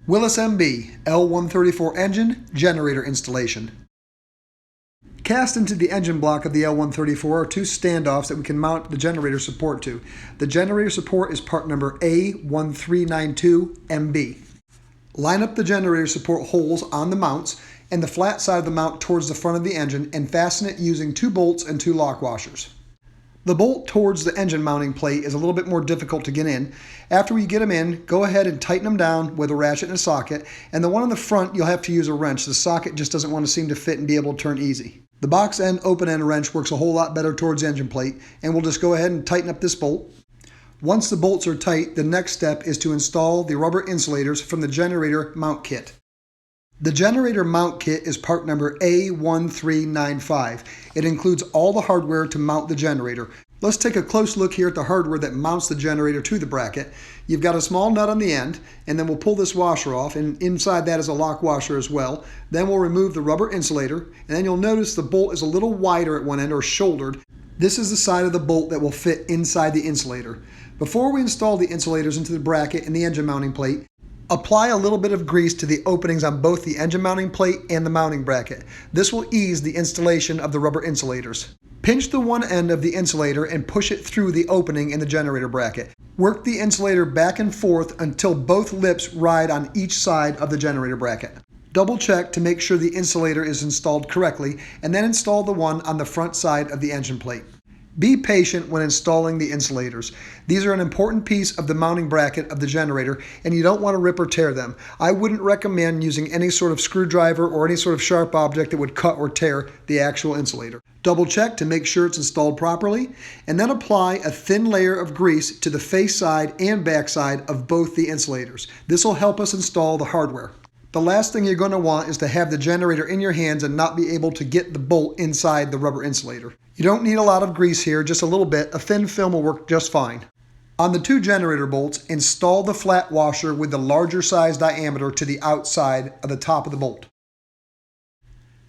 Willys MB L134 engine generator installation. Cast into the engine block of the L134 are two standoffs that we can mount the generator support to. The generator support is part number A1392MB. Line up the generator support holes on the mounts and the flat side of the mount towards the front of the engine and fasten it using 2 bolts and 2 lock washers. The bolt towards the engine mounting plate is a little bit more difficult to get in. After we get them in, go ahead and tighten them down with a ratchet and a socket, and the one on the front you'll have to use a wrench. The socket just doesn't want to seem to fit and be able to turn easy. The box end open end wrench works a whole lot better towards the engine plate, and we'll just go ahead and tighten up this bolt. Once the bolts are tight, the next step is to install the rubber insulators from the generator mount kit. The generator mount kit is part number A1395. It includes all the hardware to mount the generator. Let's take a close look here at the hardware that mounts the generator to the bracket. You've got a small nut on the end, and then we'll pull this washer off, and inside that is a lock washer as well. Then we'll remove the rubber insulator, and then you'll notice the bolt is a little wider at one end, or shouldered. This is the side of the bolt that will fit inside the insulator. Before we install the insulators into the bracket and the engine mounting plate, apply a little bit of grease to the openings on both the engine mounting plate and the mounting bracket. This will ease the installation of the rubber insulators. Pinch the one end of the insulator and push it through the opening in the generator bracket. Work the insulator back and forth until both lips ride on each side of the generator bracket. Double check to make sure the insulator is installed correctly, and then install the one on the front side of the engine plate. Be patient when installing the insulators. These are an important piece of the mounting bracket of the generator, and you don't want to rip or tear them. I wouldn't recommend using any sort of screwdriver or any sort of sharp object that would cut or tear the actual insulator. Double check to make sure it's installed properly, and then apply a thin layer of grease to the face side and back side of both the insulators. This will help us install the hardware. The last thing you're going to want is to have the generator in your hands and not be able to get the bolt inside the rubber insulator. You don't need a lot of grease here, just a little bit. A thin film will work just fine. On the 2 generator bolts, install the flat washer with the larger size diameter to the outside of the top of the bolt.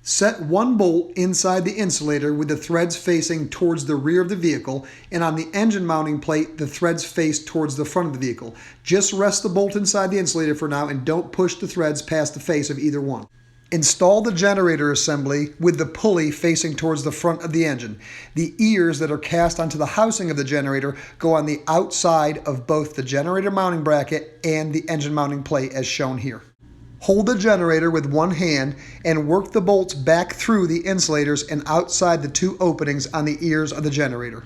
Set 1 bolt inside the insulator with the threads facing towards the rear of the vehicle, and on the engine mounting plate, the threads face towards the front of the vehicle. Just rest the bolt inside the insulator for now and don't push the threads past the face of either one. Install the generator assembly with the pulley facing towards the front of the engine. The ears that are cast onto the housing of the generator go on the outside of both the generator mounting bracket and the engine mounting plate as shown here. Hold the generator with one hand and work the bolts back through the insulators and outside the 2 openings on the ears of the generator.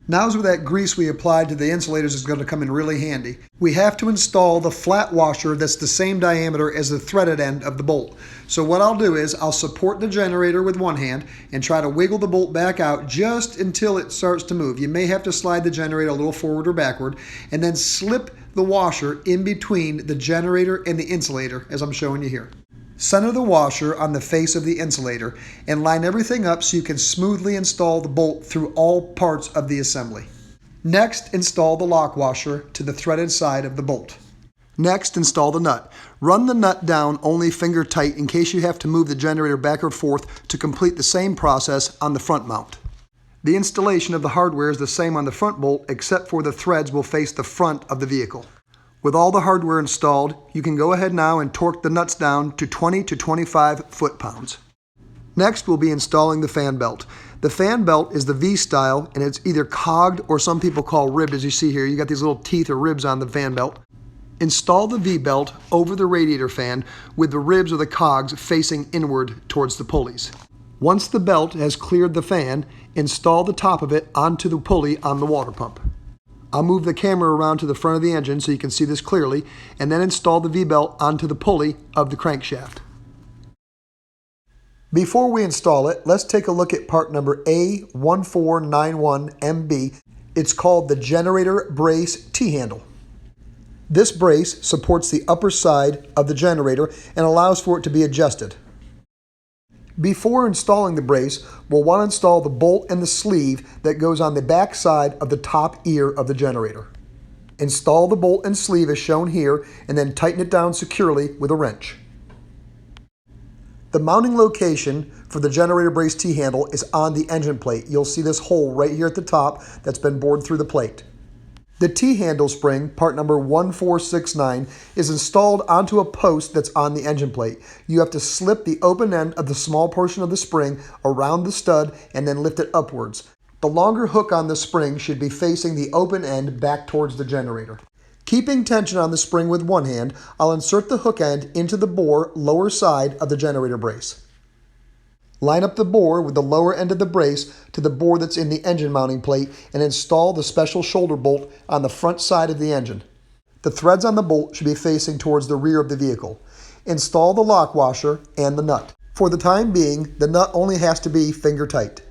Now's where that grease we applied to the insulators is going to come in really handy. We have to install the flat washer that's the same diameter as the threaded end of the bolt. So what I'll do is I'll support the generator with one hand and try to wiggle the bolt back out just until it starts to move. You may have to slide the generator a little forward or backward, and then slip the washer in between the generator and the insulator as I'm showing you here. Center the washer on the face of the insulator and line everything up so you can smoothly install the bolt through all parts of the assembly. Next, install the lock washer to the threaded side of the bolt. Next, install the nut. Run the nut down only finger tight in case you have to move the generator back or forth to complete the same process on the front mount. The installation of the hardware is the same on the front bolt except for the threads will face the front of the vehicle. With all the hardware installed, you can go ahead now and torque the nuts down to 20 to 25 foot-pounds. Next, we'll be installing the fan belt. The fan belt is the V-style, and it's either cogged or some people call ribbed, as you see here. You got these little teeth or ribs on the fan belt. Install the V-belt over the radiator fan with the ribs or the cogs facing inward towards the pulleys. Once the belt has cleared the fan, install the top of it onto the pulley on the water pump. I'll move the camera around to the front of the engine so you can see this clearly, and then install the V-belt onto the pulley of the crankshaft. Before we install it, let's take a look at part number A1491MB. It's called the generator brace T-handle. This brace supports the upper side of the generator and allows for it to be adjusted. Before installing the brace, we'll want to install the bolt and the sleeve that goes on the back side of the top ear of the generator. Install the bolt and sleeve as shown here, and then tighten it down securely with a wrench. The mounting location for the generator brace T-handle is on the engine plate. You'll see this hole right here at the top that's been bored through the plate. The T-handle spring, part number 1469, is installed onto a post that's on the engine plate. You have to slip the open end of the small portion of the spring around the stud and then lift it upwards. The longer hook on the spring should be facing the open end back towards the generator. Keeping tension on the spring with one hand, I'll insert the hook end into the bore lower side of the generator brace. Line up the bore with the lower end of the brace to the bore that's in the engine mounting plate and install the special shoulder bolt on the front side of the engine. The threads on the bolt should be facing towards the rear of the vehicle. Install the lock washer and the nut. For the time being, the nut only has to be finger tight.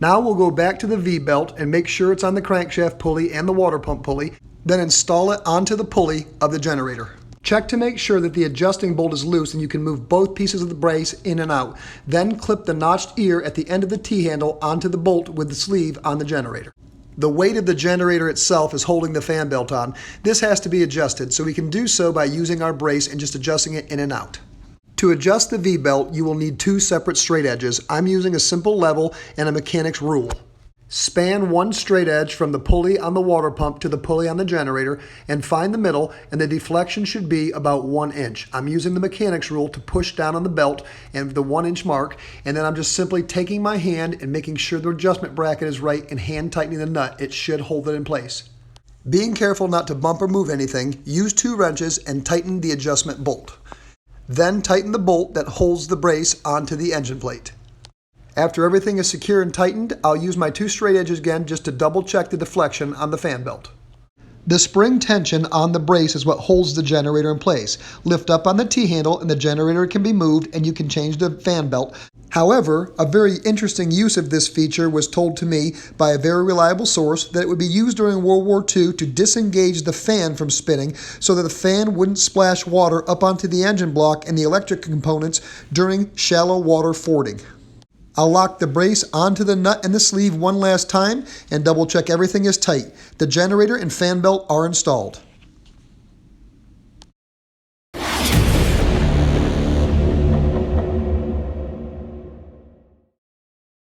Now we'll go back to the V-belt and make sure it's on the crankshaft pulley and the water pump pulley, then install it onto the pulley of the generator. Check to make sure that the adjusting bolt is loose and you can move both pieces of the brace in and out. Then clip the notched ear at the end of the T-handle onto the bolt with the sleeve on the generator. The weight of the generator itself is holding the fan belt on. This has to be adjusted, so we can do so by using our brace and just adjusting it in and out. To adjust the V-belt, you will need two separate straight edges. I'm using a simple level and a mechanic's rule. Span one straight edge from the pulley on the water pump to the pulley on the generator and find the middle, and the deflection should be about 1 inch. I'm using the mechanic's rule to push down on the belt and the 1 inch mark, and then I'm just simply taking my hand and making sure the adjustment bracket is right and hand tightening the nut. It should hold it in place. Being careful not to bump or move anything, use 2 wrenches and tighten the adjustment bolt. Then tighten the bolt that holds the brace onto the engine plate. After everything is secure and tightened, I'll use my 2 straight edges again just to double check the deflection on the fan belt. The spring tension on the brace is what holds the generator in place. Lift up on the T-handle and the generator can be moved and you can change the fan belt. However, a very interesting use of this feature was told to me by a very reliable source that it would be used during World War II to disengage the fan from spinning so that the fan wouldn't splash water up onto the engine block and the electric components during shallow water fording. I'll lock the brace onto the nut and the sleeve one last time and double check everything is tight. The generator and fan belt are installed.